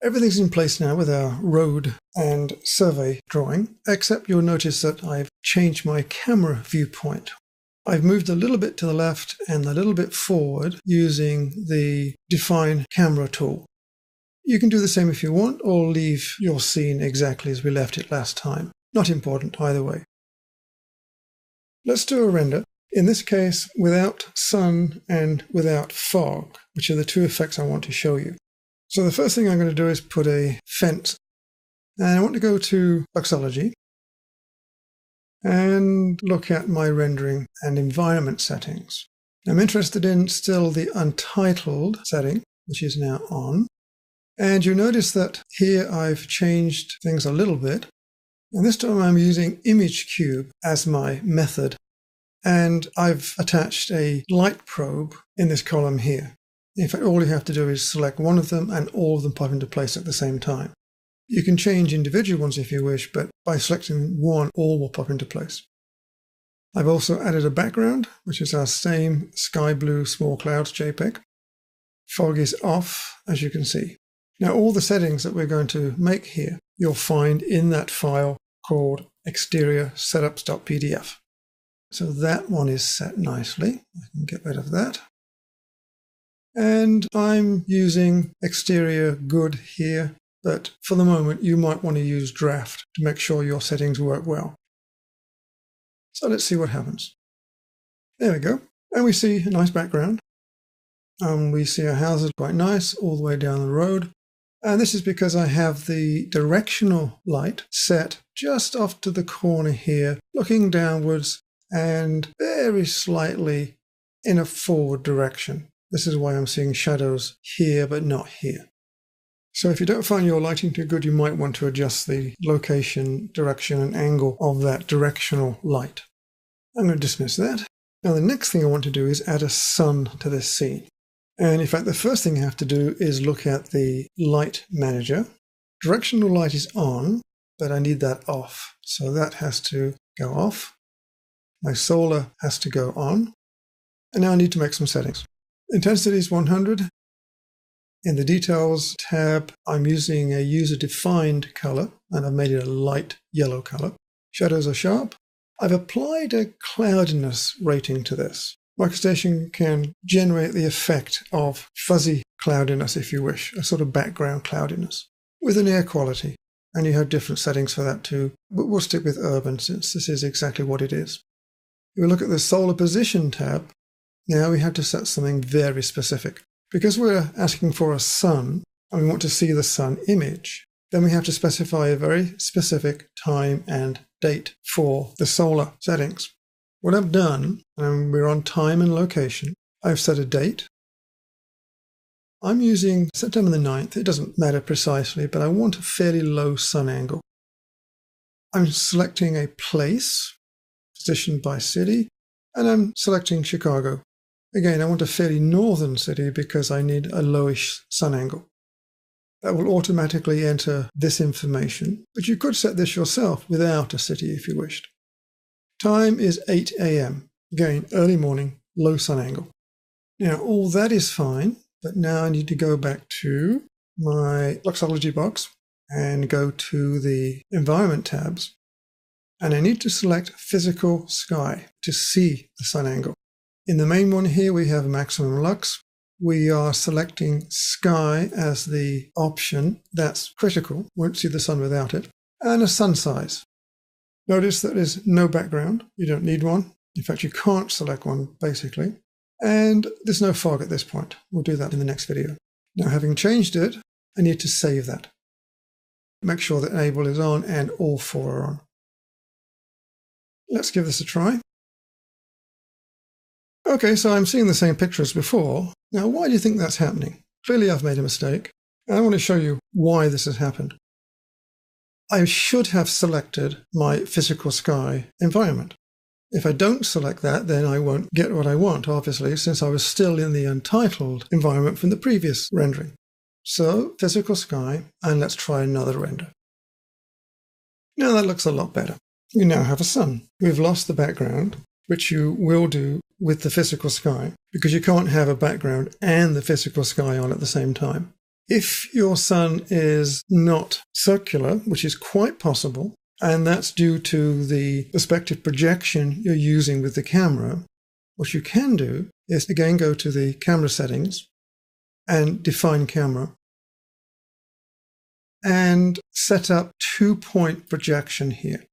Everything's in place now with our road and survey drawing, except you'll notice that I've changed my camera viewpoint. I've moved a little bit to the left and a little bit forward using the Define Camera tool. You can do the same if you want, or leave your scene exactly as we left it last time. Not important either way. Let's do a render. In this case, without sun and without fog, which are the two effects I want to show you. So the first thing I'm going to do is put a fence. And I want to go to Luxology and look at my rendering and environment settings. I'm interested in still the untitled setting, which is now on. And you notice that here I've changed things a little bit. And this time I'm using ImageCube as my method. And I've attached a light probe in this column here. In fact, all you have to do is select one of them and all of them pop into place at the same time. You can change individual ones if you wish, but by selecting one, all will pop into place. I've also added a background, which is our same sky blue small clouds JPEG. Fog is off, as you can see. Now, all the settings that we're going to make here, you'll find in that file called exterior setups.pdf. So that one is set nicely. I can get rid of that. And I'm using exterior good here, but for the moment you might want to use draft to make sure your settings work well. So let's see what happens. There we go. And we see a nice background. We see our houses quite nice all the way down the road. And this is because I have the directional light set just off to the corner here, looking downwards and very slightly in a forward direction. This is why I'm seeing shadows here, but not here. So if you don't find your lighting too good, you might want to adjust the location, direction, and angle of that directional light. I'm going to dismiss that. Now the next thing I want to do is add a sun to this scene. And in fact, the first thing I have to do is look at the light manager. Directional light is on, but I need that off. So that has to go off. My solar has to go on. And now I need to make some settings. Intensity is 100. In the Details tab, I'm using a user-defined color, and I've made it a light yellow color. Shadows are sharp. I've applied a cloudiness rating to this. MicroStation can generate the effect of fuzzy cloudiness, if you wish, a sort of background cloudiness, with an air quality. And you have different settings for that too, but we'll stick with urban since this is exactly what it is. If we look at the Solar Position tab, now we have to set something very specific. Because we're asking for a sun, and we want to see the sun image, then we have to specify a very specific time and date for the solar settings. What I've done, and we're on time and location, I've set a date. I'm using September the 9th. It doesn't matter precisely, but I want a fairly low sun angle. I'm selecting a place, positioned by city, and I'm selecting Chicago. Again, I want a fairly northern city because I need a lowish sun angle. That will automatically enter this information, but you could set this yourself without a city if you wished. Time is 8 a.m. Again, early morning, low sun angle. Now, all that is fine, but now I need to go back to my Luxology box and go to the Environment tabs. And I need to select Physical Sky to see the sun angle. In the main one here, we have maximum lux. We are selecting sky as the option. That's critical. Won't see the sun without it. And a sun size. Notice that there's no background. You don't need one. In fact, you can't select one, basically. And there's no fog at this point. We'll do that in the next video. Now, having changed it, I need to save that. Make sure that Enable is on and all four are on. Let's give this a try. Okay, so I'm seeing the same picture as before. Now, why do you think that's happening? Clearly, I've made a mistake. And I want to show you why this has happened. I should have selected my physical sky environment. If I don't select that, then I won't get what I want, obviously, since I was still in the untitled environment from the previous rendering. So, physical sky, and let's try another render. Now that looks a lot better. We now have a sun. We've lost the background, which you will do with the physical sky, because you can't have a background and the physical sky on at the same time. If your sun is not circular, which is quite possible, and that's due to the perspective projection you're using with the camera, what you can do is again go to the camera settings and define camera and set up 2-point projection here.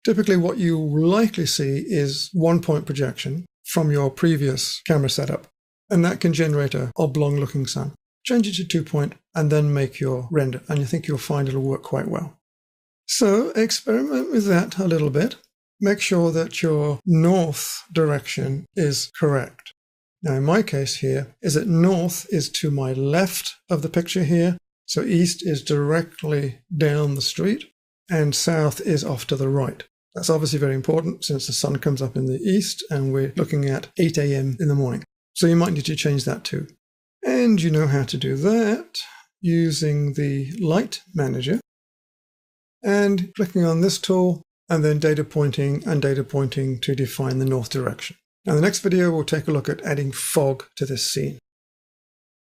Typically what you will likely see is 1-point projection from your previous camera setup, and that can generate an oblong looking sun. Change it to 2-point and then make your render, and you think you'll find it'll work quite well. So experiment with that a little bit. Make sure that your north direction is correct. Now in my case here is that north is to my left of the picture here, so east is directly down the street and south is off to the right. That's obviously very important since the sun comes up in the east and we're looking at 8 a.m. in the morning. So you might need to change that too. And you know how to do that using the Light Manager and clicking on this tool and then data pointing to define the north direction. Now, in the next video, we'll take a look at adding fog to this scene.